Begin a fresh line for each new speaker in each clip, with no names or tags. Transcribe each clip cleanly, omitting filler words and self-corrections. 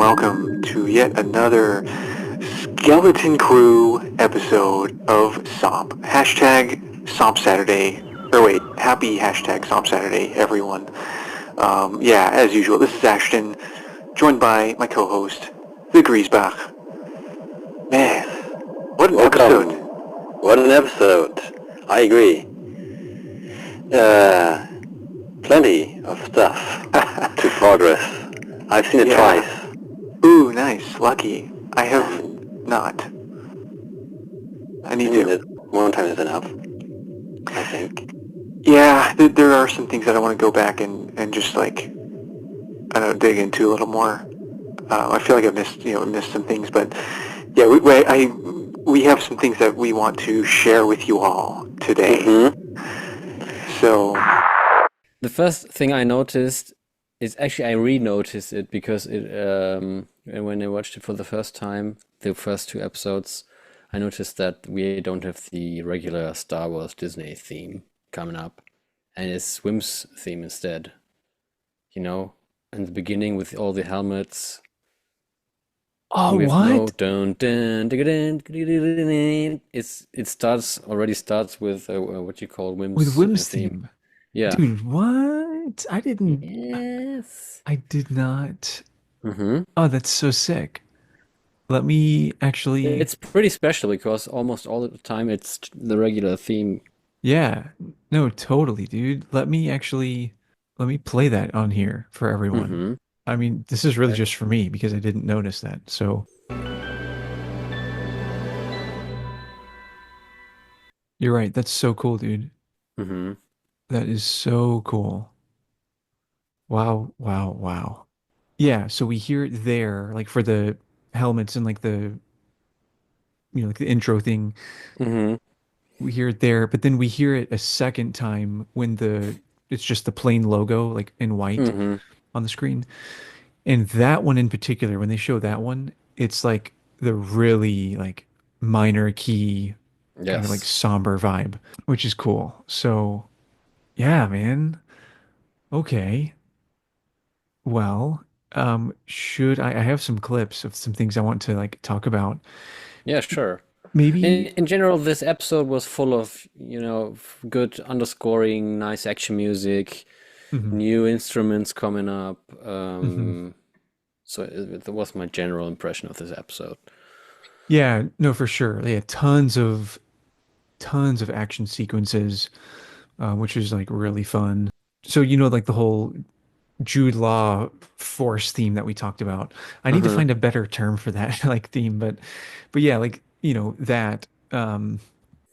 welcome to yet another Skeleton Crew episode of SOMP. Hashtag SOMP Saturday. Or wait, happy hashtag SOMP Saturday, everyone. As usual, this is Ashton, joined by my co-host, the Griesbach. Man, what an
Welcome.
episode.
What an episode. I agree. Plenty of stuff to progress. I've seen it twice.
Ooh, nice. Lucky. I have not. I need to.
One time is enough, I think.
Yeah, there are some things that I want to go back and just like, I don't know, dig into a little more. I feel like I've missed some things, but yeah, we have some things that we want to share with you all today.
Mm-hmm.
So
the first thing I noticed is actually I re-noticed it because when I watched it for the first time, the first two episodes, I noticed that we don't have the regular Star Wars Disney theme coming up, and it's Wim's theme instead. You know, in the beginning with all the helmets.
Oh,
with
what?
It starts with what you call Wim's
With Wim's
theme.
theme.
Yeah.
Dude, what? I didn't.
Yes.
I did not.
Mm-hmm.
Oh, that's so sick. Let me actually.
It's pretty special because almost all the time it's the regular theme.
Yeah. No, totally, dude. Let me play that on here for everyone.
Mm-hmm.
I mean, this is really just for me because I didn't notice that. So. You're right. That's so cool, dude.
Mm-hmm.
That is so cool. Wow, wow, wow. Yeah, so we hear it there, like for the helmets and like like the intro thing.
Mm-hmm.
We hear it there, but then we hear it a second time when it's just the plain logo, like in white
Mm-hmm.
on the screen. And that one in particular, when they show that one, it's like the really like minor key kind of like
Yes.
somber vibe, which is cool. So, yeah, man. Okay. Well, should I have some clips of some things I want to like talk about.
Yeah, sure.
Maybe.
In general, this episode was full of, good underscoring, nice action music,
Mhm,
new instruments coming up.
mhm.
So that was my general impression of this episode.
Yeah, no, for sure. They had tons of action sequences, which is like really fun. So like the whole Jude Law force theme that we talked about. I need to
Uh-huh.
find a better term for that like theme, but yeah, like that. All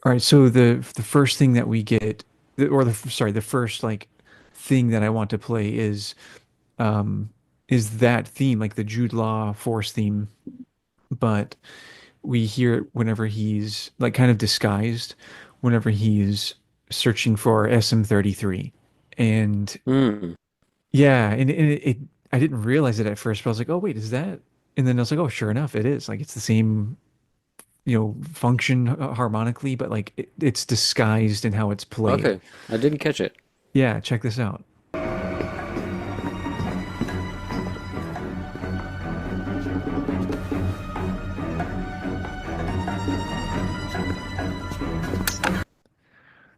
right, so the first thing that we get, the first like thing that I want to play um is that theme, like the Jude Law force theme, but we hear it whenever he's like kind of disguised, whenever he's searching for SM-33. And
Mm.
yeah, and I didn't realize it at first, but I was like, oh wait, is that? And then I was like, oh, sure enough, it is. Like it's the same, function harmonically, but like it's disguised in how it's played.
Okay, I didn't catch it.
Yeah, check this out.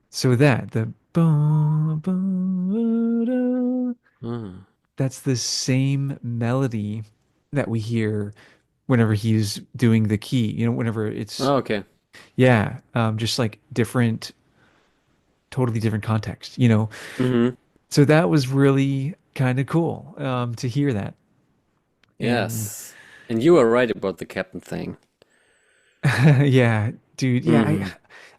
So the boom, boom,
Mm.
that's the same melody that we hear whenever he's doing the key, whenever it's,
Oh, okay.
yeah, just like totally different context.
Mm-hmm.
So that was really kind of cool, to hear that. And
Yes. And you were right about the captain thing.
yeah, dude, yeah,
Mm-hmm.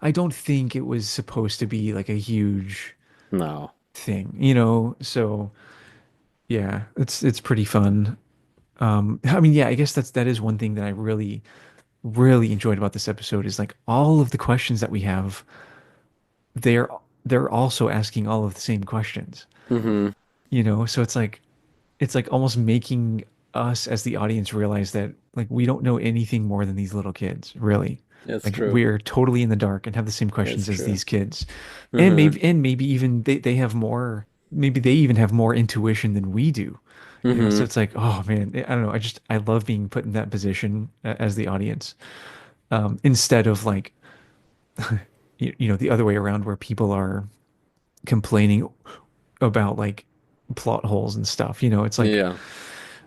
I don't think it was supposed to be like a huge
No.
thing. So yeah, it's pretty fun. I mean, yeah, I guess that is one thing that I really, really enjoyed about this episode is like all of the questions that we have, they're they're also asking all of the same questions.
Mm-hmm.
So it's like almost making us as the audience realize that like we don't know anything more than these little kids, really.
That's
Like
true.
we're totally in the dark and have the same
That's
questions as
true.
these kids. And
Mm-hmm.
maybe even they have more. maybe they even have more intuition than we do. So
Mm-hmm.
it's like, oh man, I don't know. I love being put in that position as the audience, instead of like, the other way around where people are complaining about like plot holes and stuff. It's like,
Yeah.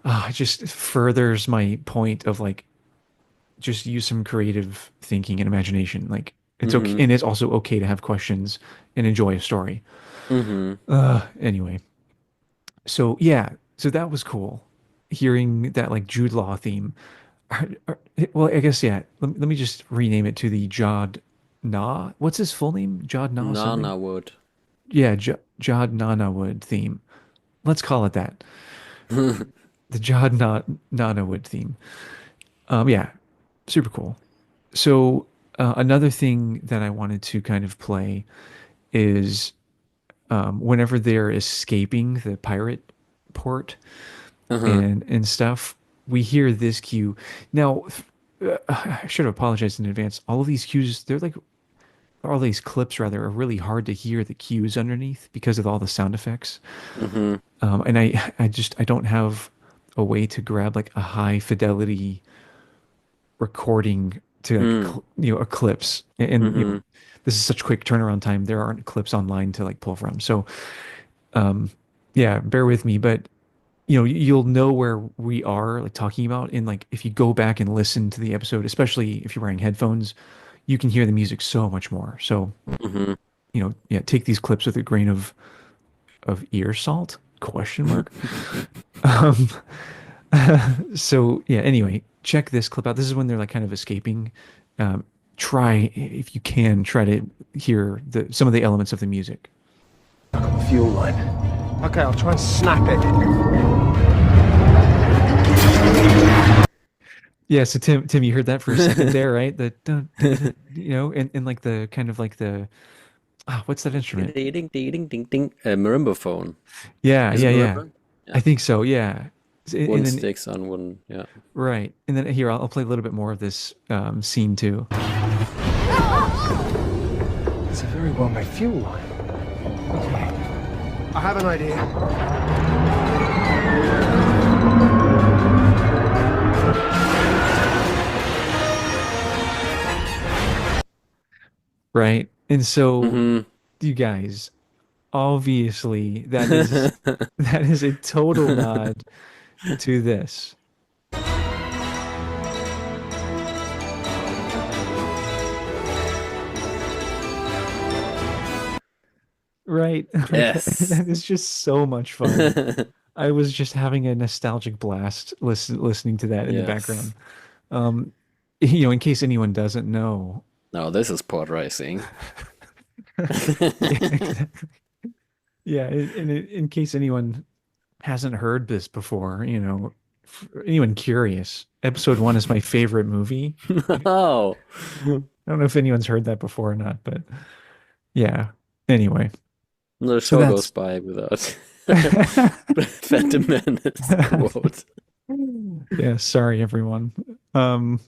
it just furthers my point of like, just use some creative thinking and imagination. Like it's okay,
Mm-hmm.
and it's also okay to have questions and enjoy a story.
Mm-hmm.
Anyway, so yeah, so that was cool. Hearing that like Jude Law theme. Are- well, I guess yeah. Let me just rename it to the Jod Na. What's his full name? Jod Na something?
Nana would.
Yeah, Jod Nana Wood theme. Let's call it that. The Nana Wood theme. Yeah, super cool. So another thing that I wanted to kind of play is whenever they're escaping the pirate port
Uh-huh.
and stuff, we hear this cue. Now, I should have apologized in advance. All of these cues, all these clips rather, are really hard to hear the cues underneath because of all the sound effects.
Mm-hmm.
And I don't have a way to grab like a high fidelity recording to like
Mm.
clips, and
Mm-hmm.
this is such quick turnaround time. There aren't clips online to like pull from. So yeah, bear with me, but you'll know where we are like talking about, and like if you go back and listen to the episode, especially if you're wearing headphones, you can hear the music so much more. So
Mm-hmm.
yeah, take these clips with a grain of ear salt, question mark. um so yeah, anyway, check this clip out. This is when they're like kind of escaping. Try, if you can, try to hear some of the elements of the music.
The fuel line. Okay, I'll try and snap it.
Yeah, so Tim, you heard that for a second there, right? The dun, dun, dun, and like the kind of like the what's that instrument?
Ding, ding, ding, ding, ding. A marimba phone.
Yeah,
Is
yeah,
it
yeah.
marimba?
I
Yeah.
think so. Yeah, and
One
then
sticks on one. Yeah.
right, and then here I'll play a little bit more of this scene too.
It's a very well-made fuel line. Okay. I have an idea.
Right, and so
Mm-hmm.
you guys, obviously that is a total nod to this. Right. Like
Yes.
that is just so much fun. I was just having a nostalgic blast listening to that in the
Yes.
background. Um, in case anyone doesn't know.
Now this is Podracing.
Yeah, exactly. Yeah, in case anyone hasn't heard this before, for anyone curious, episode one is my favorite movie.
Oh,
I don't know if anyone's heard that before or not, but yeah. Anyway,
no
so
show goes
that's
by without Phantom Menace quote.
yeah, sorry everyone. Um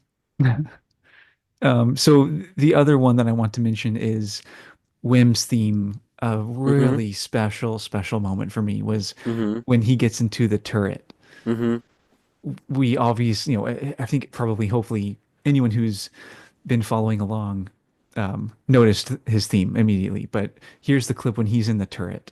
so the other one that I want to mention is Wim's theme. A
Mm-hmm.
really special moment for me was
Mm-hmm.
when he gets into the turret.
Mm-hmm.
We obviously, I think probably, hopefully, anyone who's been following along noticed his theme immediately. But here's the clip when he's in the turret.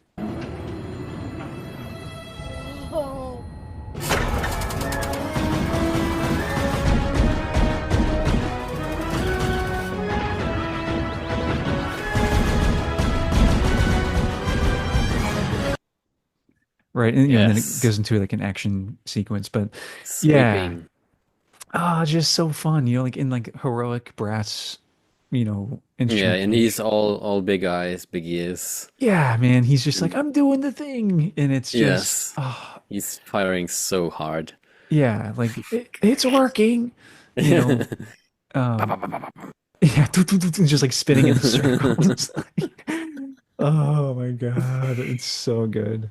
Right. And then it
Yes.
goes into like an action sequence. But yeah,
Sweeping.
just so fun, like in like heroic brass,
Yeah, and he's
instrumentation.
all big eyes, big ears.
Yeah, man, he's just like,
And
I'm doing the thing. And it's just,
yes, he's firing so hard.
yeah, like it's working, you know. Um, yeah, just like spinning in the circles. Like, oh my God, it's so good.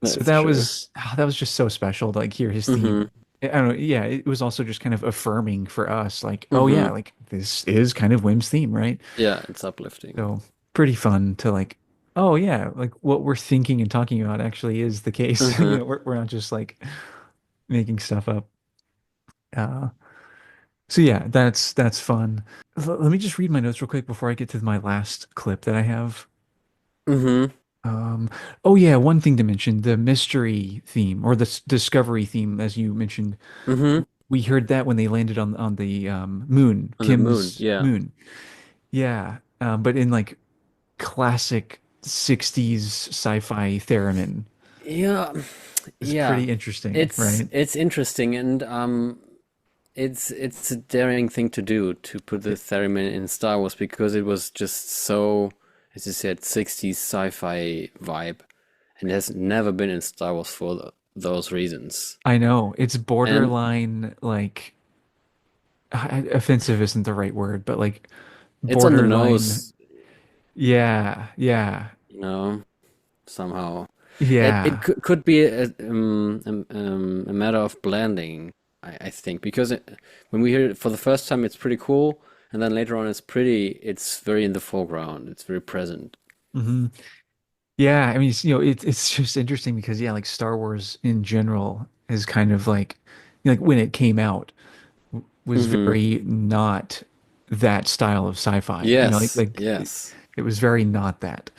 So
That's true.
that was just so special to like hear his
Mm-hmm.
theme. I don't know. Yeah, it was also just kind of affirming for us, like, oh yeah,
Mm-hmm.
like this is kind of Wim's theme, right?
Yeah, it's uplifting.
So pretty fun to like. Oh yeah, like what we're thinking and talking about actually is the case.
Mm-hmm.
We're not just like making stuff up. Uh, so yeah, that's fun. Let me just read my notes real quick before I get to my last clip that I have.
Mm-hmm.
Um, oh yeah, one thing to mention, the mystery theme or the discovery theme, as you mentioned,
Mm-hmm.
we heard that when they landed on the moon,
On the moon.
Kim's
Yeah.
moon. Yeah, but in like classic 60s sci-fi theremin.
Yeah.
It's
Yeah.
pretty interesting, right?
It's interesting and it's a daring thing to do to put the theremin in Star Wars because it was just so, as you said, 60s sci-fi vibe, and it has never been in Star Wars for those reasons.
I know it's
And
borderline like offensive isn't the right word, but like
it's on the
borderline.
nose,
Yeah, yeah,
you know, somehow. It
yeah.
could be a matter of blending, I think, because when we hear it for the first time, it's pretty cool, and then later on, it's very in the foreground, it's very present.
hmm Yeah, I mean, it's just interesting because yeah, like Star Wars in general is kind of like when it came out was
Mm-hmm.
very not that style of sci-fi.
Yes,
It,
yes.
it was very not that.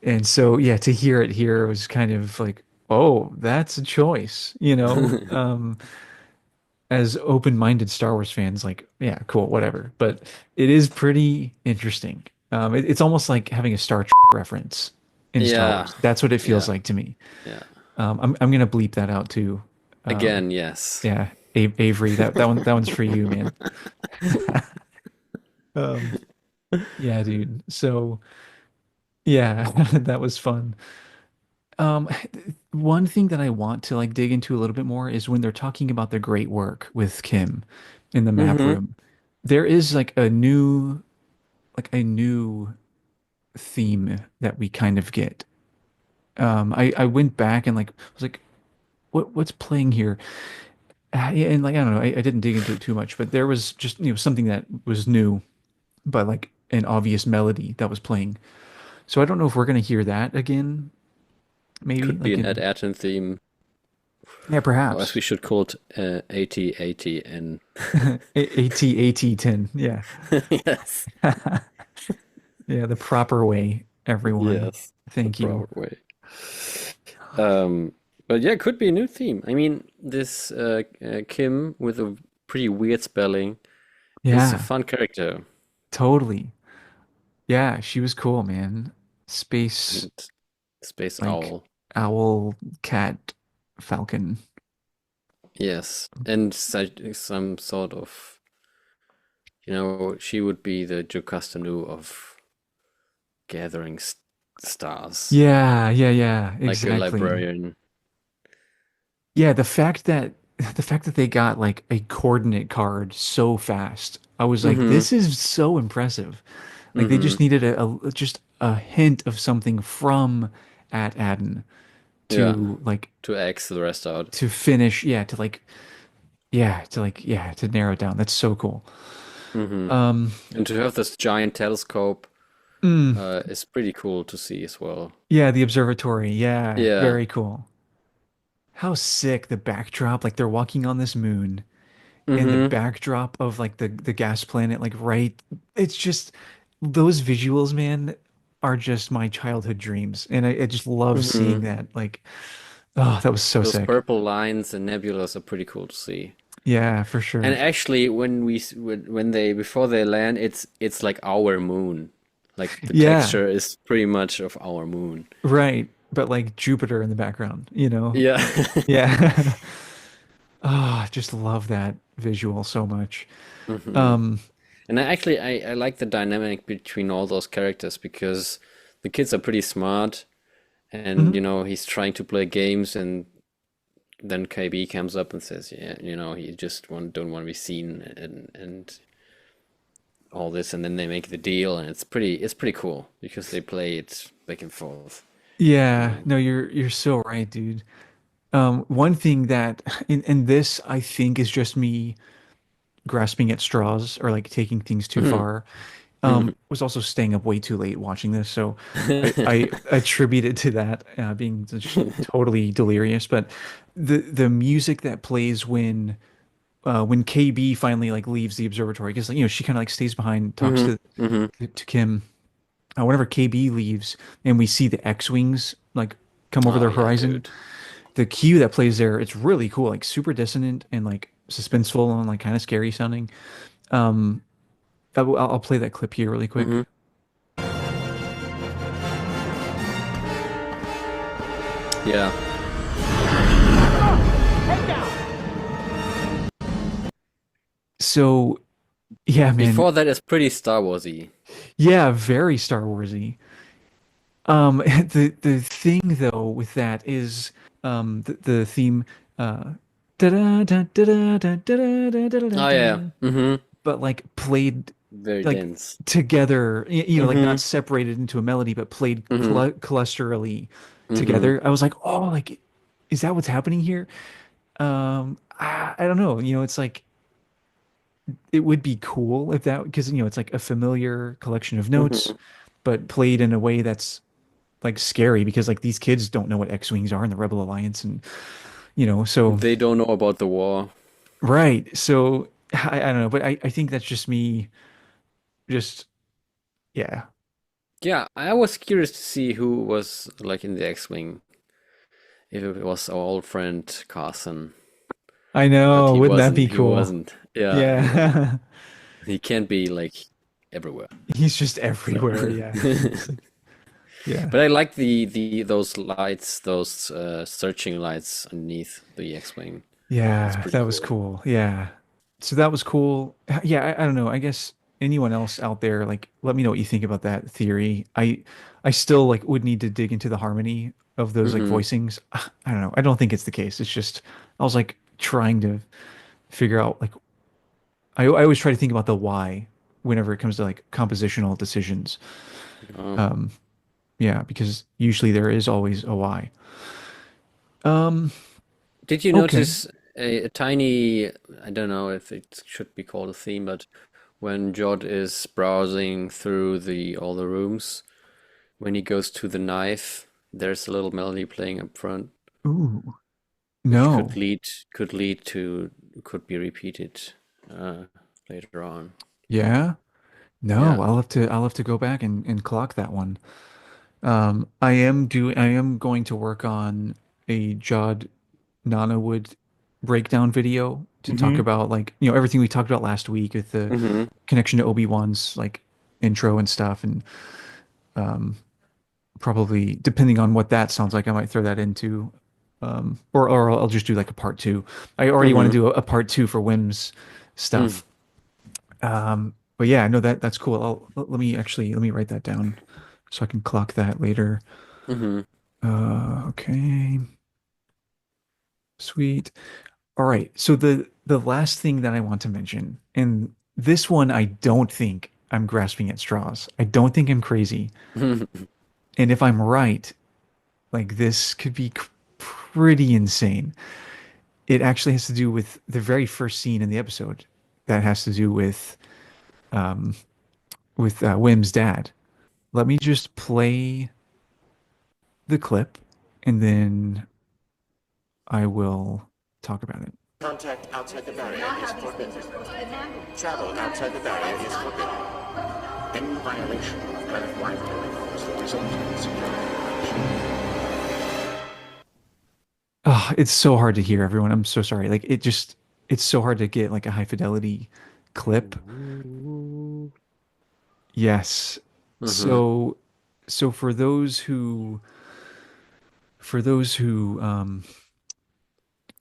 And so yeah, to hear it here was kind of like, oh, that's a choice, as open-minded Star Wars fans, like, yeah, cool, whatever. But it is pretty interesting. It's almost like having a Star Trek reference in Star
Yeah,
Wars. That's what it feels
yeah,
like to me.
yeah.
I'm gonna bleep that out too. Um,
Again, yes.
yeah, Avery, that one's for you, man. Um, yeah, dude. So yeah, that was fun. Um, one thing that I want to like dig into a little bit more is when they're talking about the great work with Kim in the map
Mm-hmm.
room. There is like a new theme that we kind of get. I went back and like was like, what's playing here? Yeah, and like I don't know, I didn't dig into it too much, but there was just something that was new, but like an obvious melody that was playing. So I don't know if we're gonna hear that again, maybe
Could be
like
an Ed
in
Atten theme,
yeah,
or as we
perhaps
should call it, 8080 and
AT10. Yeah.
yes,
Yeah, the proper way, everyone.
yes, the
Thank you.
proper way. Um, but yeah, could be a new theme. I mean, this Kim with a pretty weird spelling is a
Yeah,
fun character,
totally. Yeah, she was cool, man. Space
and Space
like
Owl.
owl, cat, falcon.
Yes, and some sort of, she would be the Jocasta Nu of gathering stars,
Yeah, yeah, yeah,
like a
exactly.
librarian.
Yeah, the fact that they got like a coordinate card so fast, I was like,
Mm-hmm.
this is so impressive. Like they
Mm-hmm.
just needed just a hint of something from at Adden
Yeah,
to like
to X the rest out.
to finish, yeah, to narrow it down. That's so cool.
Mm-hmm.
Um,
And to have this giant telescope
mm,
is pretty cool to see as well.
yeah, the observatory. Yeah,
Yeah.
very cool. How sick the backdrop, like they're walking on this moon and the
Mm-hmm.
backdrop of like the gas planet, like right, it's just those visuals, man, are just my childhood dreams. And I just love seeing
Mm-hmm.
that. Like, oh, that was so
Those
sick.
purple lines and nebulas are pretty cool to see.
Yeah, for
And
sure.
actually, when they before they land, it's like our moon. Like the
Yeah,
texture is pretty much of our moon.
right. But like Jupiter in the background, you know?
Yeah.
Yeah. Oh, I just love that visual so much.
hmm
Um,
And I like the dynamic between all those characters because the kids are pretty smart and
mhm.
he's trying to play games and then KB comes up and says, yeah, he just don't want to be seen and all this, and then they make the deal, and it's pretty cool because they play it back and forth, you
Yeah,
know.
no, you're so right, dude. One thing that and this I think is just me grasping at straws or like taking things too far. Was also staying up way too late watching this, so I attribute it to that being just totally delirious. But the music that plays when KB finally like leaves the observatory, because she kind of like stays behind, talks
Hmm. Hmm.
to Kim. Whenever KB leaves, and we see the X-wings like come over
Oh
the
yeah,
horizon,
dude.
the cue that plays there, it's really cool, like super dissonant and like suspenseful and like kind of scary sounding. Um, I'll play that clip here really quick.
Hmm. Yeah.
So yeah, man,
Before that is pretty Star Warsy.
yeah, very Star Warsy. The thing though with that is the theme da da da da da da da da da
Oh yeah.
da,
Hmm.
but like played
Very
like
dense.
together, like not
Hmm.
separated into a melody, but played
Hmm.
clusterally
Hmm.
together. I was like, oh, like is that what's happening here? I don't know. It's like it would be cool if that because it's like a familiar collection of notes,
Hmm.
but played in a way that's like scary because like these kids don't know what X-Wings are in the Rebel Alliance and so
They don't know about the war.
right. So I don't know, but I think that's just me just yeah.
Yeah, I was curious to see who was like in the X-Wing. If it was our old friend Carson,
I
but
know,
he
wouldn't that
wasn't.
be
He
cool?
wasn't. Yeah,
Yeah.
he can't be like everywhere.
He's just
So,
everywhere, yeah. It's like yeah.
but I like the those lights, those searching lights underneath the X-Wing. It's
Yeah,
pretty
that was
cool.
cool. Yeah. So that was cool. Yeah, I don't know. I guess anyone else out there, like, let me know what you think about that theory. I still like would need to dig into the harmony of those like
Hmm.
voicings. I don't know. I don't think it's the case. It's just I was like trying to figure out like I always try to think about the why whenever it comes to like compositional decisions.
Uh,
Um, yeah, because usually there is always a why. Um,
did you
okay.
notice a tiny? I don't know if it should be called a theme, but when Jod is browsing through the all the rooms. When he goes to the knife, there's a little melody playing up front,
Ooh,
which
no.
could lead to could be repeated uh, later on.
Yeah. No,
Yeah.
I'll have to go back and clock that one. I am going to work on a Jod Nanawood breakdown video to talk
Hmm.
about like, everything we talked about last week with the
Hmm.
connection to Obi-Wan's like intro and stuff and probably depending on what that sounds like, I might throw that into or I'll just do like a part two. I already want to
Hmm.
do a part two for Whim's
Mm.
stuff. But yeah, no, that's cool. Let me write that down so I can clock that later.
Hmm.
Okay, sweet. All right. So the last thing that I want to mention, and this one I don't think I'm grasping at straws. I don't think I'm crazy. And if I'm right, like this could be pretty insane. It actually has to do with the very first scene in the episode that has to do with Wim's dad. Let me just play the clip and then I will talk about it.
Contact outside the barrier is forbidden. Travel outside the barrier is forbidden. Any violation of Planet Rivalry laws will result in security violation.
Oh, it's so hard to hear, everyone. I'm so sorry. Like it's so hard to get like a high fidelity clip. Yes.
Hmm.
So so for those who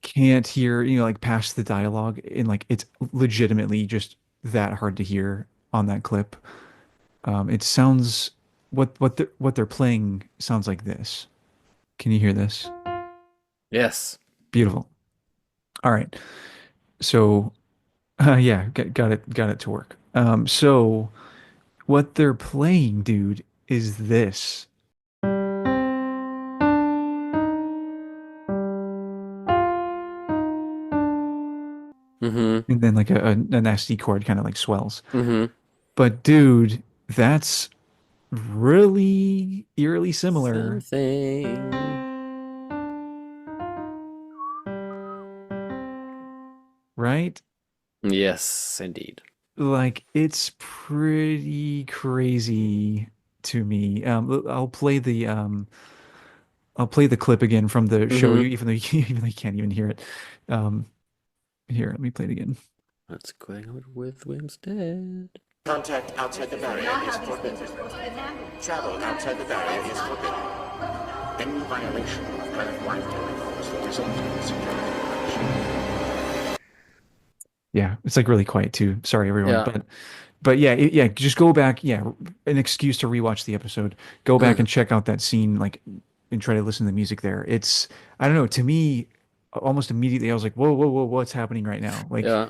can't hear, like past the dialogue and like it's legitimately just that hard to hear on that clip. It sounds what they're playing sounds like this. Can you hear this?
Yes.
Beautiful. All right. So, yeah, got it to work. So what they're playing, dude, is this,
Hmm.
and then like an SD chord kind of like swells.
Hmm.
But dude, that's really eerily similar,
Something.
right?
Yes, indeed.
Like it's pretty crazy to me. I'll play the clip again from the show,
Mm-hmm.
even though even though you can't even hear it. Um, Here, let me play it again.
What's going on with Winstead?
Contact outside the barrier is forbidden. Travel outside the barrier is forbidden. Any violation of planet wide protocols will result in security violation.
Yeah, it's like really quiet too. Sorry, everyone,
Yeah.
but yeah, yeah, just go back. Yeah, an excuse to rewatch the episode. Go back and check out that scene, like, and try to listen to the music there. It's, I don't know. To me, almost immediately, I was like, whoa, whoa, whoa, what's happening right now? Like,
Yeah.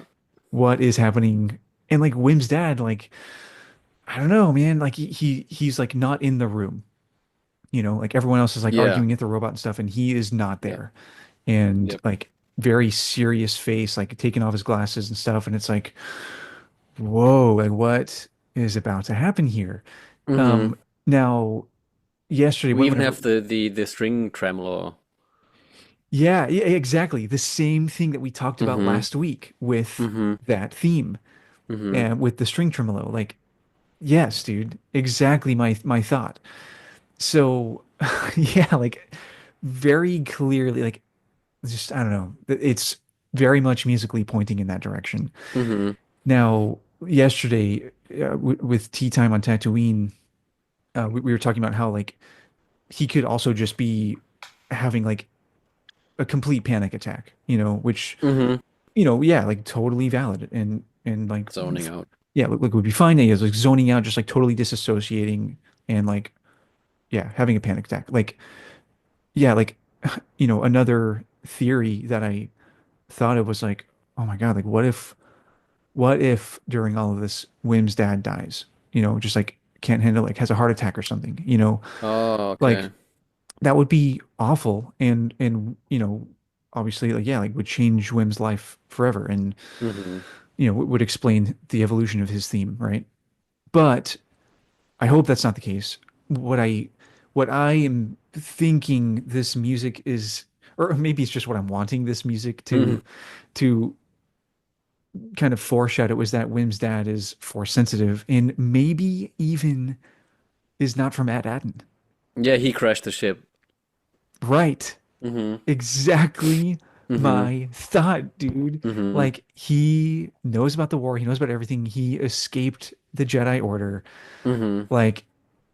what is happening? And like Wim's dad, like, I don't know, man. Like he's like not in the room. Like everyone else is like
Yeah.
arguing at the robot and stuff, and he is not
Yep.
there. And
Yep.
like very serious face, like taking off his glasses and stuff. And it's like, whoa, like what is about to happen here?
Mm-hmm.
Um, Now, yesterday,
We even
whenever,
have the string tremolo.
yeah, yeah, exactly. The same thing that we talked about
Mm-hmm.
last week with
Mm-hmm.
that theme
Mm-hmm.
and with the string tremolo. Like, yes, dude, exactly my thought. So, yeah, like very clearly, like just I don't know. It's very much musically pointing in that direction.
Mm-hmm.
Now, yesterday, with tea time on Tatooine, we were talking about how like he could also just be having like a complete panic attack, which
Mm-hmm.
yeah, like totally valid and like
Zoning out.
yeah, like would be fine. He is like zoning out, just like totally disassociating and like yeah, having a panic attack. Like yeah, like another theory that I thought of was like, oh my God, like what if during all of this Wim's dad dies? Just like can't handle like has a heart attack or something,
Oh,
like
okay.
that would be awful and obviously like yeah, like would change Wim's life forever and
Mm-hmm.
would explain the evolution of his theme, right? But I hope that's not the case. What I am thinking this music is, or maybe it's just what I'm wanting this music
Mm-hmm.
to kind of foreshadow is that Wim's dad is force sensitive and maybe even is not from Ad Adden.
Yeah, he crashed the ship.
Right.
Mm-hmm.
Exactly
Mm-hmm.
my thought, dude.
Mm-hmm.
Like he knows about the war, he knows about everything. He escaped the Jedi Order,
Mm-hmm.
like,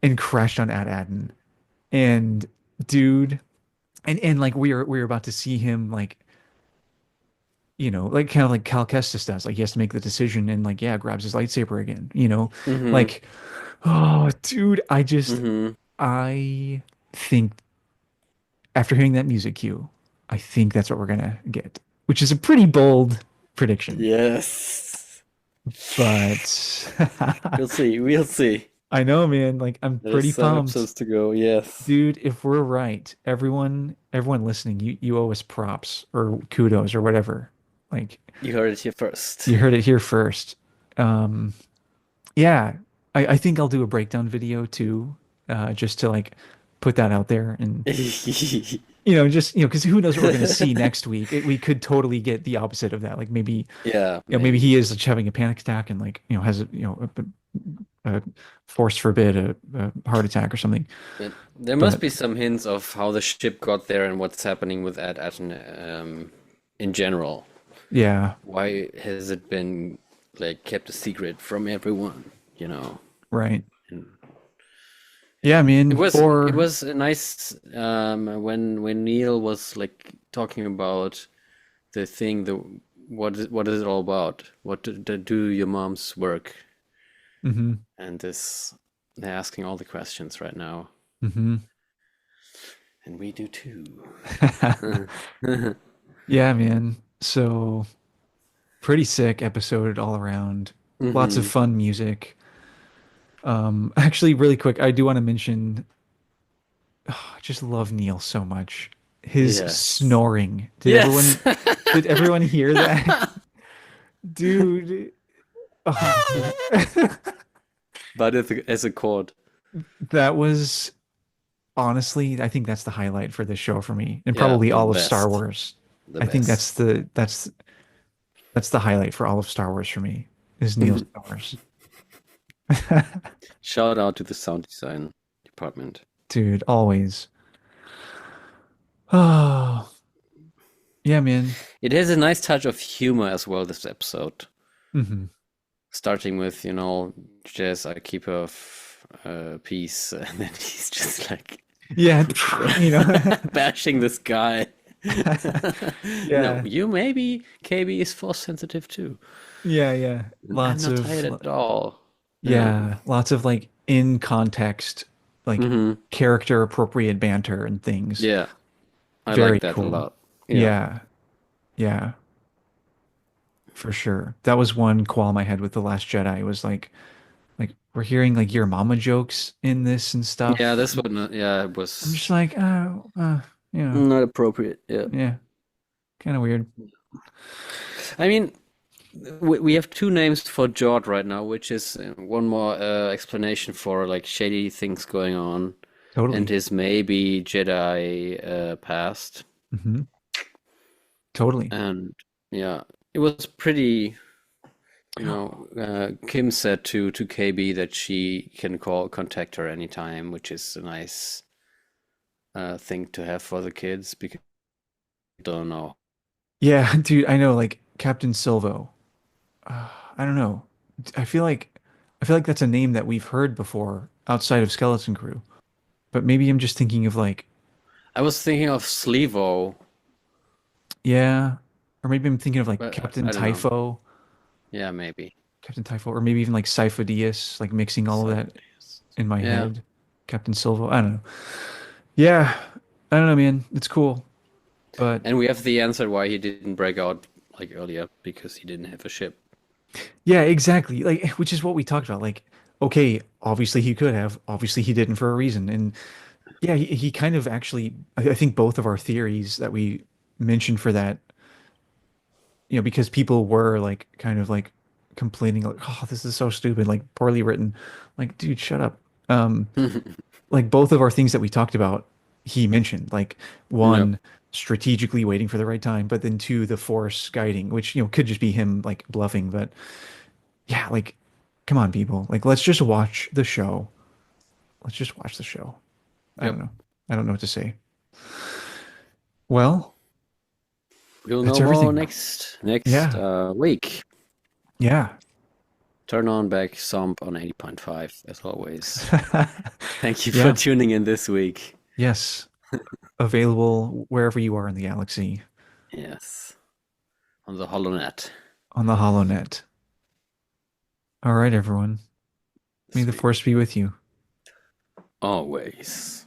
and crashed on Ad Adden. And dude, and like we are about to see him like like kind of like Cal Kestis does. Like he has to make the decision and like, yeah, grabs his lightsaber again.
Mm-hmm.
Like, oh, dude,
Mm-hmm.
I think after hearing that music cue, I think that's what we're gonna get, which is a pretty bold prediction.
Yes.
But
We'll see. We'll see.
I know, man, like I'm
There's
pretty
some
pumped.
episodes to go. Yes.
Dude, if we're right, everyone listening, you owe us props or kudos or whatever. Like
You heard it here first.
you heard it here first. Um, yeah, I think I'll do a breakdown video too, just to like put that out there and just because who knows what we're gonna see next week. We could totally get the opposite of that. Like maybe
Yeah,
maybe he
maybe.
is like having a panic attack and like has a force forbid a heart attack or something.
But there must
But
be some hints of how the ship got there and what's happening with Ad Atten in general.
yeah,
Why has it been like kept a secret from everyone? You know.
right.
And
Yeah, I
it
mean,
was it
or
was nice when Neil was like talking about the thing the what is it all about? What do your moms work?
hmm
And this they're asking all the questions right now,
hmm
and we do too.
yeah, man. So pretty sick episode all around. Lots of
Hmm.
fun music. Actually, really quick, I do want to mention, I just love Neil so much. His
Yes.
snoring. Did
Yes.
everyone hear that? Dude. Oh.
but as a chord.
That was honestly, I think that's the highlight for this show for me, and
Yeah,
probably
the
all of Star
best.
Wars.
The
I think
best.
that's the highlight for all of Star Wars for me is Neil Stars.
Shout out to the sound design department.
Dude, always. Oh, yeah, man.
It has a nice touch of humor as well, this episode.
Hmm.
Starting with, Jazz, I keep of peace, and then he's just like
Yeah, you know.
bashing this guy. No,
Yeah.
you maybe KB is force sensitive too.
Yeah, yeah.
I'm
Lots
not
of
tired at all. Yeah.
yeah, lots of like in context, like
Hmm.
character appropriate banter and things.
Yeah, I like
Very
that a
cool.
lot. Yeah.
Yeah, yeah, for sure. That was one qualm I had with The Last Jedi was like we're hearing like your mama jokes in this and
Yeah,
stuff.
this one, yeah, it
I'm just
was
like, oh, you know,
not appropriate. Yeah.
yeah, kind of weird.
I mean, we have two names for Jod right now, which is one more explanation for like shady things going on and
Totally.
his maybe Jedi past.
Hmm. Totally.
And yeah, it was pretty, Kim said to KB that she can contact her anytime, which is a nice thing to have for the kids because you don't know.
Yeah, dude, I know like Captain Silvo. I don't know. I feel like I feel like that's a name that we've heard before outside of Skeleton Crew. But maybe I'm just thinking of like,
I was thinking of Slevo,
yeah, or maybe I'm thinking of like
but
Captain
I don't know.
Typho,
Yeah, maybe.
or maybe even like Sifo-Dyas, like mixing all of that in my
Yeah.
head. Captain Silvo, I don't know. Yeah, I don't know, man. It's cool, but
And we have the answer why he didn't break out like earlier because he didn't have a ship.
yeah, exactly. Like, which is what we talked about. Like, okay, obviously he could have, obviously he didn't for a reason, and yeah, he kind of actually. I think both of our theories that we mentioned for that, because people were like kind of like complaining like, oh, this is so stupid, like poorly written. Like, dude, shut up. Um, like both of our things that we talked about, he mentioned like
Yep.
one, strategically waiting for the right time, but then two, the force guiding, which could just be him like bluffing. But yeah, like, come on, people, like let's just watch the show. Let's just watch the show. I don't
Yep.
know. I don't know what to say. Well,
We'll
that's
know more
everything.
next
Yeah.
week.
Yeah.
Turn on back SOMP on 80.5 as always. Thank you for
Yeah.
tuning in this week.
Yes. Available wherever you are in the galaxy
Yes. On the HoloNet.
on the HoloNet. All right, everyone. May the
Sweet.
force be with you.
Always.